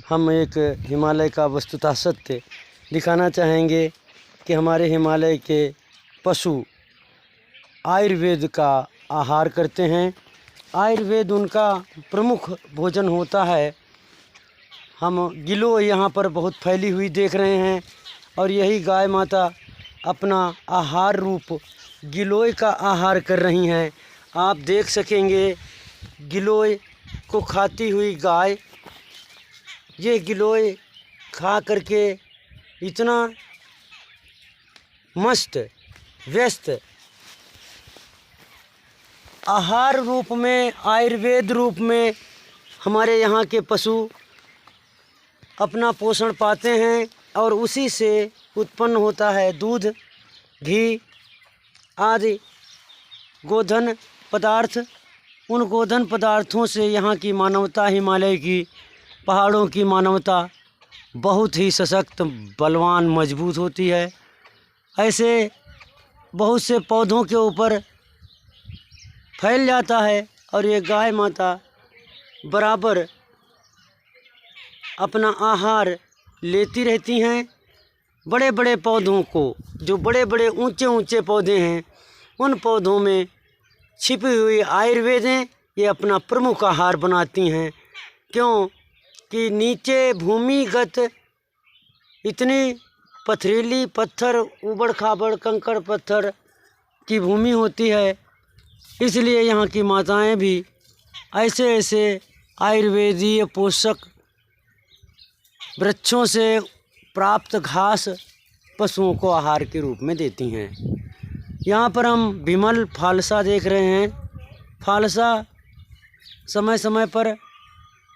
हम एक हिमालय का वस्तुतः सत्य दिखाना चाहेंगे कि हमारे हिमालय के पशु आयुर्वेद का आहार करते हैं। आयुर्वेद उनका प्रमुख भोजन होता है। हम गिलोय यहाँ पर बहुत फैली हुई देख रहे हैं और यही गाय माता अपना आहार रूप गिलोय का आहार कर रही हैं। आप देख सकेंगे गिलोय को खाती हुई गाय, ये गिलोय खा करके इतना मस्त व्यस्त आहार रूप में, आयुर्वेद रूप में हमारे यहाँ के पशु अपना पोषण पाते हैं और उसी से उत्पन्न होता है दूध, घी आदि गोधन पदार्थ। उन गोधन पदार्थों से यहाँ की मानवता, हिमालय की पहाड़ों की मानवता बहुत ही सशक्त, बलवान, मजबूत होती है। ऐसे बहुत से पौधों के ऊपर फैल जाता है और ये गाय माता बराबर अपना आहार लेती रहती हैं। बड़े बड़े पौधों को, जो बड़े बड़े ऊंचे ऊंचे पौधे हैं, उन पौधों में छिपी हुई आयुर्वेदें ये अपना प्रमुख आहार बनाती हैं। क्यों कि नीचे भूमिगत इतनी पथरीली पत्थर, ऊबड़ खाबड़ कंकड़ पत्थर की भूमि होती है, इसलिए यहाँ की माताएं भी ऐसे ऐसे आयुर्वेदीय पोषक वृक्षों से प्राप्त घास पशुओं को आहार के रूप में देती हैं। यहाँ पर हम बिमल फालसा देख रहे हैं। फालसा समय समय पर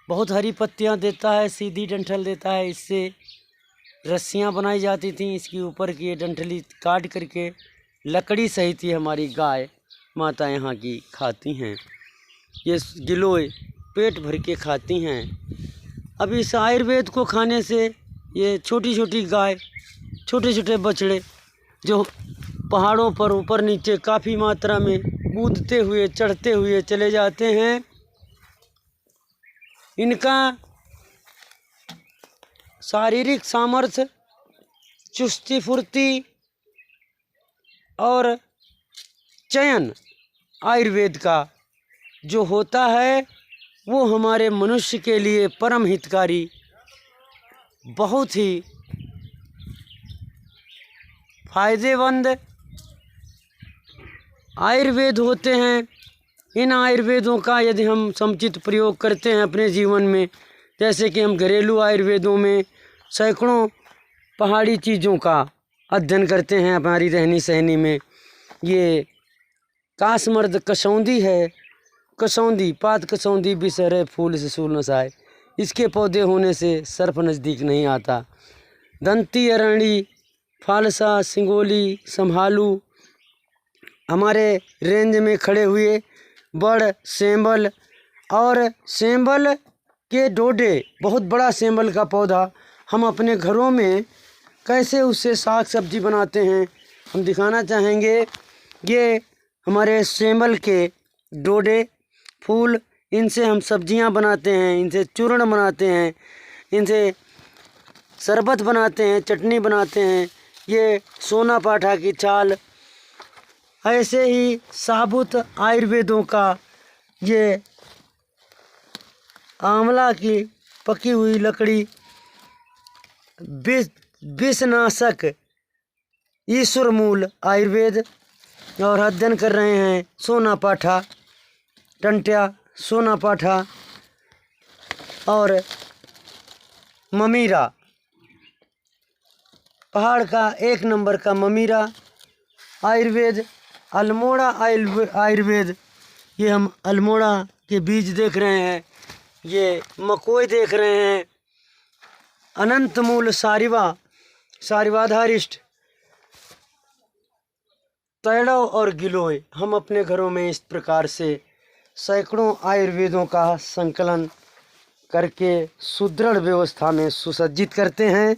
बहुत हरी पत्तियाँ देता है, सीधी डंठल देता है। इससे रस्सियाँ बनाई जाती थीं। इसके ऊपर की ये डंठली काट करके लकड़ी सहित ही हमारी गाय माता यहाँ की खाती हैं। ये गिलोय पेट भर के खाती हैं। अब इस आयुर्वेद को खाने से ये छोटी छोटी गाय, छोटे छोटे बछड़े जो पहाड़ों पर ऊपर नीचे काफ़ी मात्रा में कूदते हुए, चढ़ते हुए चले जाते हैं, इनका शारीरिक सामर्थ्य, चुस्ती फुर्ती और चयन आयुर्वेद का जो होता है वो हमारे मनुष्य के लिए परम हितकारी, बहुत ही फायदेमंद आयुर्वेद होते हैं। इन आयुर्वेदों का यदि हम समुचित प्रयोग करते हैं अपने जीवन में, जैसे कि हम घरेलू आयुर्वेदों में सैकड़ों पहाड़ी चीज़ों का अध्ययन करते हैं हमारी रहनी सहनी में। ये कासमर्द कसौंदी है, कसौंदी पात कसौंदी बिसरे फूल से सूल नसाए, इसके पौधे होने से सर्प नज़दीक नहीं आता। दंती, अरंडी, फालसा, सिंगोली, संभालू, हमारे रेंज में खड़े हुए बड़, सेंबल और सेंबल के डोडे, बहुत बड़ा सेंबल का पौधा हम अपने घरों में कैसे उससे साग सब्जी बनाते हैं हम दिखाना चाहेंगे। ये हमारे सेंबल के डोडे, फूल, इनसे हम सब्जियां बनाते हैं, इनसे चूर्ण बनाते हैं, इनसे शरबत बनाते हैं, चटनी बनाते हैं। ये सोना पाठा की छाल, ऐसे ही साबुत आयुर्वेदों का ये आंवला की पकी हुई लकड़ी, विषनाशक ईश्वर मूल आयुर्वेद, और अध्ययन कर रहे हैं सोना पाठा, टंट्या, सोना पाठा और ममीरा, पहाड़ का एक नंबर का ममीरा आयुर्वेद, अल्मोड़ा आयुर्वेद। ये हम अल्मोड़ा के बीज देख रहे हैं, ये मकोई देख रहे हैं, अनंत मूल सारिवा, सारिवाधारिष्ट, तैड़व और गिलोय। हम अपने घरों में इस प्रकार से सैकड़ों आयुर्वेदों का संकलन करके सुदृढ़ व्यवस्था में सुसज्जित करते हैं।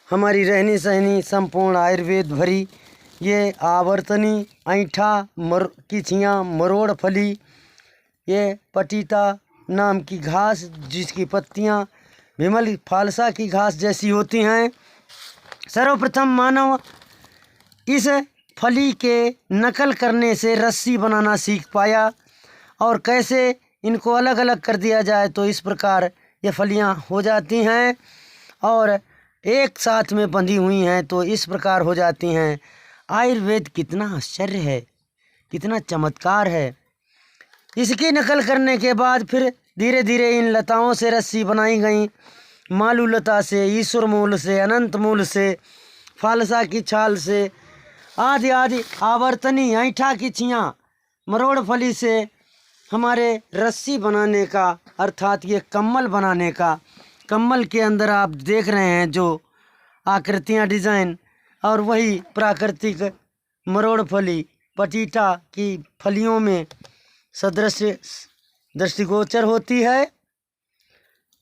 हमारी रहनी सहनी संपूर्ण आयुर्वेद भरी ये आवर्तनी, ऐंठा, किचियाँ, मरोड़ फली, ये पटीता नाम की घास जिसकी पत्तियाँ विमल फालसा की घास जैसी होती हैं। सर्वप्रथम मानव इस फली के नकल करने से रस्सी बनाना सीख पाया और कैसे इनको अलग अलग कर दिया जाए तो इस प्रकार ये फलियां हो जाती हैं और एक साथ में बंधी हुई हैं तो इस प्रकार हो जाती हैं। आयुर्वेद कितना आश्चर्य है, कितना चमत्कार है। इसकी नकल करने के बाद फिर धीरे धीरे इन लताओं से रस्सी बनाई गई। मालू लता से, ईश्वर मूल से, अनंत मूल से, फालसा की छाल से, आदि आदि आवर्तनी ऐठा की छियाँ, मरोड़ फली से हमारे रस्सी बनाने का अर्थात ये कम्बल बनाने का। कम्बल के अंदर आप देख रहे हैं जो आकृतियाँ, डिज़ाइन, और वही प्राकृतिक मरोड़ फली पटीटा की फलियों में सदृश दृष्टिगोचर होती है।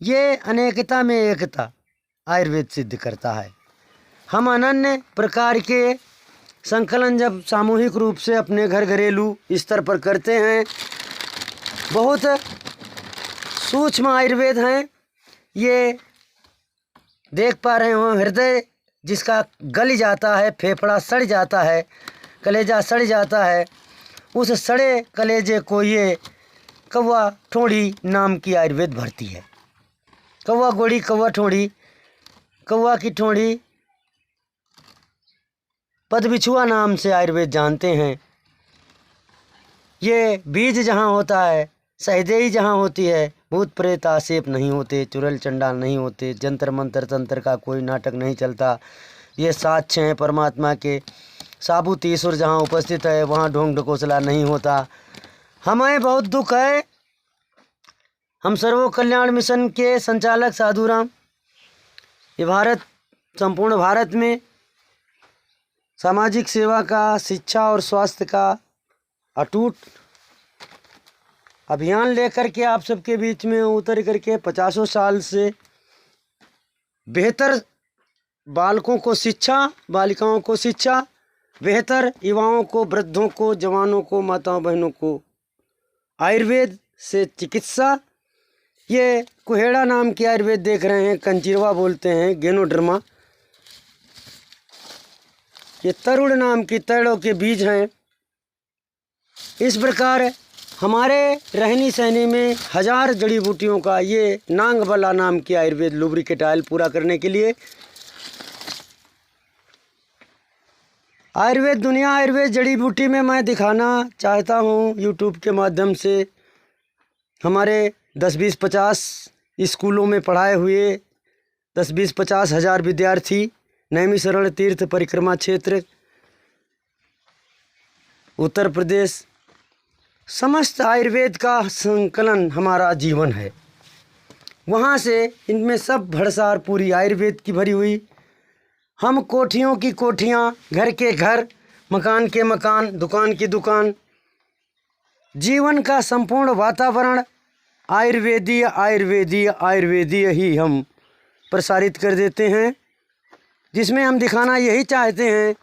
ये अनेकता में एकता आयुर्वेद सिद्ध करता है। हम अनन्य प्रकार के संकलन जब सामूहिक रूप से अपने घर घरेलू स्तर पर करते हैं, बहुत सूक्ष्म आयुर्वेद हैं। ये देख पा रहे हो, हृदय जिसका गल जाता है, फेफड़ा सड़ जाता है, कलेजा सड़ जाता है, उस सड़े कलेजे को ये कौवा ठोड़ी नाम की आयुर्वेद भरती है। कौवा गोड़ी, कौवा ठोड़ी, कौवा की ठोड़ी पद बिछुआ नाम से आयुर्वेद जानते हैं। ये बीज जहाँ होता है, सहदेई जहाँ होती है, भूत प्रेत आसेप नहीं होते, चुड़ैल चंडाल नहीं होते, जंतर मंतर तंत्र का कोई नाटक नहीं चलता। ये साक्ष्य हैं परमात्मा के। साबुत ईश्वर जहाँ उपस्थित है वहाँ ढोंग ढकोसला नहीं होता। हमें बहुत दुख है। हम सर्व कल्याण मिशन के संचालक साधुराम, ये भारत, संपूर्ण भारत में सामाजिक सेवा का, शिक्षा और स्वास्थ्य का अटूट अभियान लेकर के आप सबके बीच में उतर करके 50 साल से बेहतर बालकों को शिक्षा, बालिकाओं को शिक्षा, बेहतर युवाओं को, वृद्धों को, जवानों को, माताओं बहनों को आयुर्वेद से चिकित्सा। ये कुहेड़ा नाम की आयुर्वेद देख रहे हैं, कंचिरवा बोलते हैं, गेनोडर्मा। ये तरुण नाम की तैड़ों के बीज हैं। इस प्रकार हमारे रहनी सहनी में 1000 जड़ी बूटियों का ये नांगबला नाम की आयुर्वेद लुब्रिकेट ऑयल पूरा करने के लिए आयुर्वेद दुनिया, आयुर्वेद जड़ी बूटी में मैं दिखाना चाहता हूँ यूट्यूब के माध्यम से। हमारे 10-20-50 स्कूलों में पढ़ाए हुए 10-20-50 हज़ार विद्यार्थी, नैमिषारण्य तीर्थ परिक्रमा क्षेत्र, उत्तर प्रदेश, समस्त आयुर्वेद का संकलन हमारा जीवन है। वहाँ से इनमें सब भड़सार पूरी आयुर्वेद की भरी हुई। हम कोठियों की कोठियाँ, घर के घर, मकान के मकान, दुकान की दुकान, जीवन का संपूर्ण वातावरण आयुर्वेदीय आयुर्वेदीय आयुर्वेदीय ही हम प्रसारित कर देते हैं, जिसमें हम दिखाना यही चाहते हैं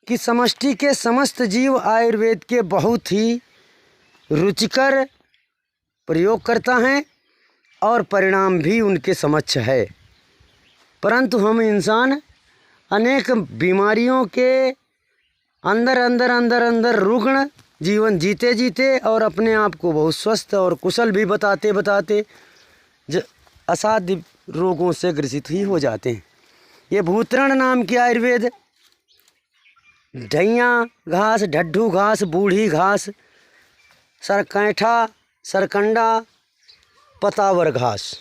कि समष्टि के समस्त जीव आयुर्वेद के बहुत ही रुचिकर प्रयोग करता है और परिणाम भी उनके समक्ष है। परंतु हम इंसान अनेक बीमारियों के अंदर अंदर अंदर अंदर रुग्ण जीवन जीते जीते और अपने आप को बहुत स्वस्थ और कुशल भी बताते बताते असाध्य रोगों से ग्रसित ही हो जाते हैं। ये भूतरण नाम की आयुर्वेद ढैया घास, ढड्ढू घास, बूढ़ी घास, सरकैठा, सरकंडा, पतावर घास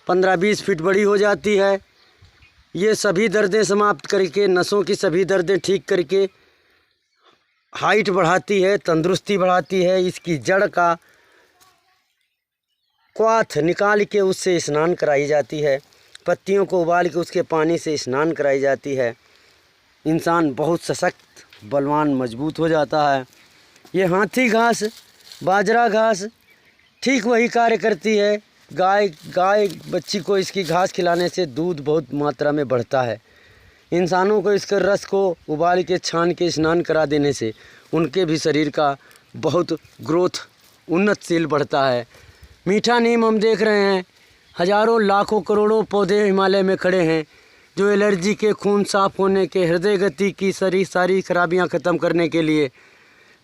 15-20 फीट बड़ी हो जाती है। ये सभी दर्दें समाप्त करके, नसों की सभी दर्दें ठीक करके हाइट बढ़ाती है, तंदुरुस्ती बढ़ाती है। इसकी जड़ का क्वाथ निकाल के उससे स्नान कराई जाती है, पत्तियों को उबाल के उसके पानी से स्नान कराई जाती है। इंसान बहुत सशक्त, बलवान, मजबूत हो जाता है। ये हाथी घास, बाजरा घास ठीक वही कार्य करती है। गाय बच्ची को इसकी घास खिलाने से दूध बहुत मात्रा में बढ़ता है। इंसानों को इसके रस को उबाल के, छान के स्नान करा देने से उनके भी शरीर का बहुत ग्रोथ, उन्नतशील बढ़ता है। मीठा नीम हम देख रहे हैं, हजारों लाखों करोड़ों पौधे हिमालय में खड़े हैं जो एलर्जी के, खून साफ होने के, हृदय गति की सारी खराबियां ख़त्म करने के लिए,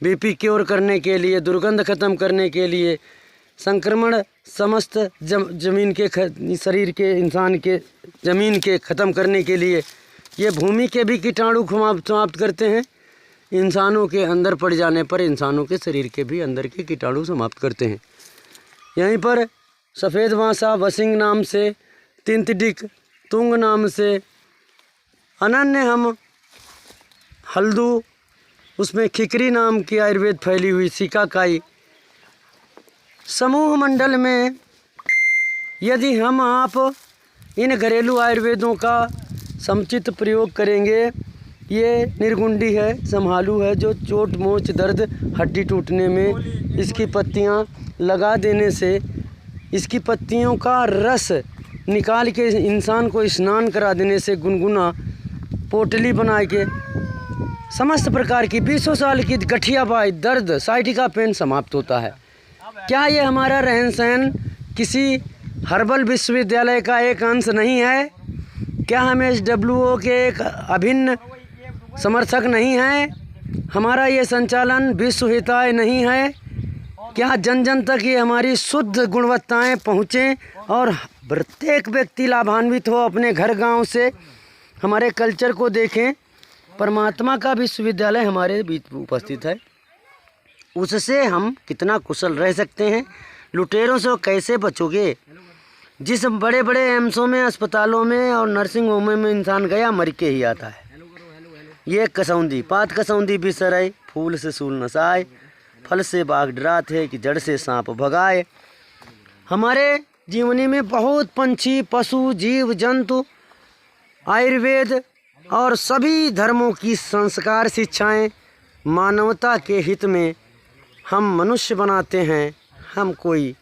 बीपी क्योर करने के लिए, दुर्गंध ख़त्म करने के लिए, संक्रमण समस्त जमीन के शरीर के, इंसान के, ज़मीन के ख़त्म करने के लिए, ये भूमि के भी कीटाणु समाप्त करते हैं। इंसानों के अंदर पड़ जाने पर इंसानों के शरीर के भी अंदर के कीटाणु समाप्त करते हैं। यहीं पर सफ़ेद वांसा वसिंग नाम से, तिंतडिक तुंग नाम से, अनन्य हम हल्दू, उसमें खिकरी नाम की आयुर्वेद फैली हुई, सिकाकाई, समूह मंडल में यदि हम आप इन घरेलू आयुर्वेदों का समुचित प्रयोग करेंगे। ये निर्गुंडी है, संभालू है, जो चोट मोच दर्द हड्डी टूटने में इसकी पत्तियां लगा देने से, इसकी पत्तियों का रस निकाल के इंसान को स्नान करा देने से, गुनगुना पोटली बना के समस्त प्रकार की 20 साल की गठिया बाई, दर्द, साइटिका पेन समाप्त होता है। क्या ये हमारा रहन सहन किसी हर्बल विश्वविद्यालय का एक अंश नहीं है? क्या हम SWO के एक अभिन्न समर्थक नहीं हैं? हमारा ये संचालन विश्व हिताय नहीं है? क्या जन जन तक ये हमारी शुद्ध गुणवत्ताएं पहुँचें और प्रत्येक व्यक्ति लाभान्वित हो अपने घर गांव से, हमारे कल्चर को देखें। परमात्मा का विश्वविद्यालय हमारे बीच उपस्थित है, उससे हम कितना कुशल रह सकते हैं। लुटेरों से कैसे बचोगे? जिस बड़े बड़े एम्सों में, अस्पतालों में और नर्सिंग होम में इंसान गया मर के ही आता है। ये कसौंदी, पात कसौंदी बिसराए, फूल से सूल नसाए, फल से बाग डरात है कि जड़ से सांप भगाए। हमारे जीवनी में बहुत पंछी, पशु, जीव जंतु, आयुर्वेद और सभी धर्मों की संस्कार शिक्षाएं मानवता के हित में हम मनुष्य बनाते हैं। हम कोई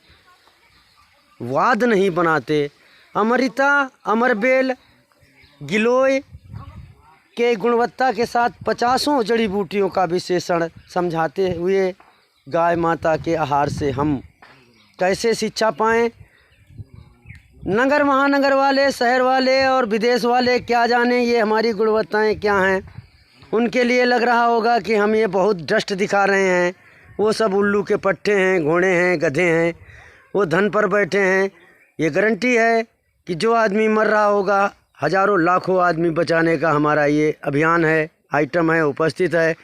वाद नहीं बनाते। अमृता, अमरबेल, गिलोय के गुणवत्ता के साथ 50 जड़ी बूटियों का विशेषण समझाते हुए गाय माता के आहार से हम कैसे शिक्षा पाएं। नगर महानगर वाले, शहर वाले और विदेश वाले क्या जाने ये हमारी गुणवत्ताएं क्या हैं। उनके लिए लग रहा होगा कि हम ये बहुत डस्ट दिखा रहे हैं। वो सब उल्लू के पट्टे हैं, घोड़े हैं, गधे हैं, वो धन पर बैठे हैं। ये गारंटी है कि जो आदमी मर रहा होगा, हजारों लाखों आदमी बचाने का हमारा ये अभियान है, आइटम है, उपस्थित है।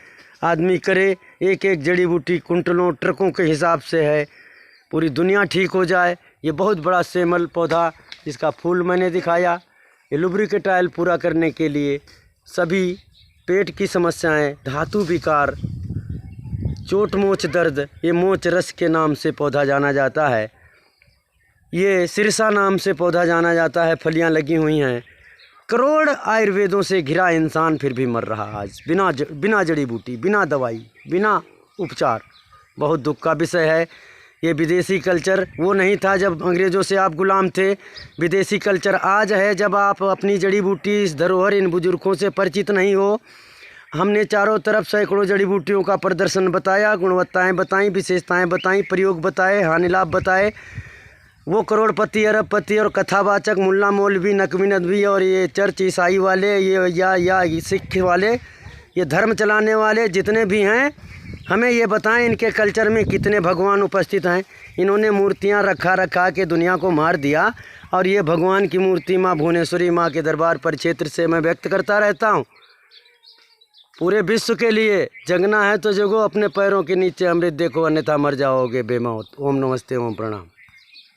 आदमी करे, एक एक जड़ी बूटी कुंटलों ट्रकों के हिसाब से है, पूरी दुनिया ठीक हो जाए। ये बहुत बड़ा सेमल पौधा, जिसका फूल मैंने दिखाया, ये लुब्रिकेटाइल पूरा करने के लिए, सभी पेट की समस्याएं, धातु विकार, चोट मोच दर्द, ये मोच रस के नाम से पौधा जाना जाता है। ये सिरसा नाम से पौधा जाना जाता है, फलियां लगी हुई हैं। करोड़ आयुर्वेदों से घिरा इंसान फिर भी मर रहा आज, बिना जड़ी बूटी, बिना दवाई, बिना उपचार। बहुत दुख का विषय है। ये विदेशी कल्चर वो नहीं था जब अंग्रेज़ों से आप गुलाम थे। विदेशी कल्चर आज है जब आप अपनी जड़ी बूटी, इस धरोहर, इन बुजुर्गों से परिचित नहीं हो। हमने चारों तरफ सैकड़ों जड़ी बूटियों का प्रदर्शन बताया, गुणवत्ताएं बताई, विशेषताएं बताई, प्रयोग बताए, हानि लाभ बताए। वो करोड़पति, अरबपति और कथावाचक, मुल्ला मौलवी, नकवी नदवी और ये चर्च ईसाई वाले, ये या सिख वाले, ये धर्म चलाने वाले जितने भी हैं, हमें ये बताएं इनके कल्चर में कितने भगवान उपस्थित हैं। इन्होंने मूर्तियां रखा के दुनिया को मार दिया। और ये भगवान की मूर्ति माँ भुवनेश्वरी माँ के दरबार परिक्षेत्र से मैं व्यक्त करता रहता हूँ। पूरे विश्व के लिए जगना है तो जगो, अपने पैरों के नीचे अमृत देखो, अन्यथा मर जाओगे बेमौत। ओम नमस्ते, ओम प्रणाम।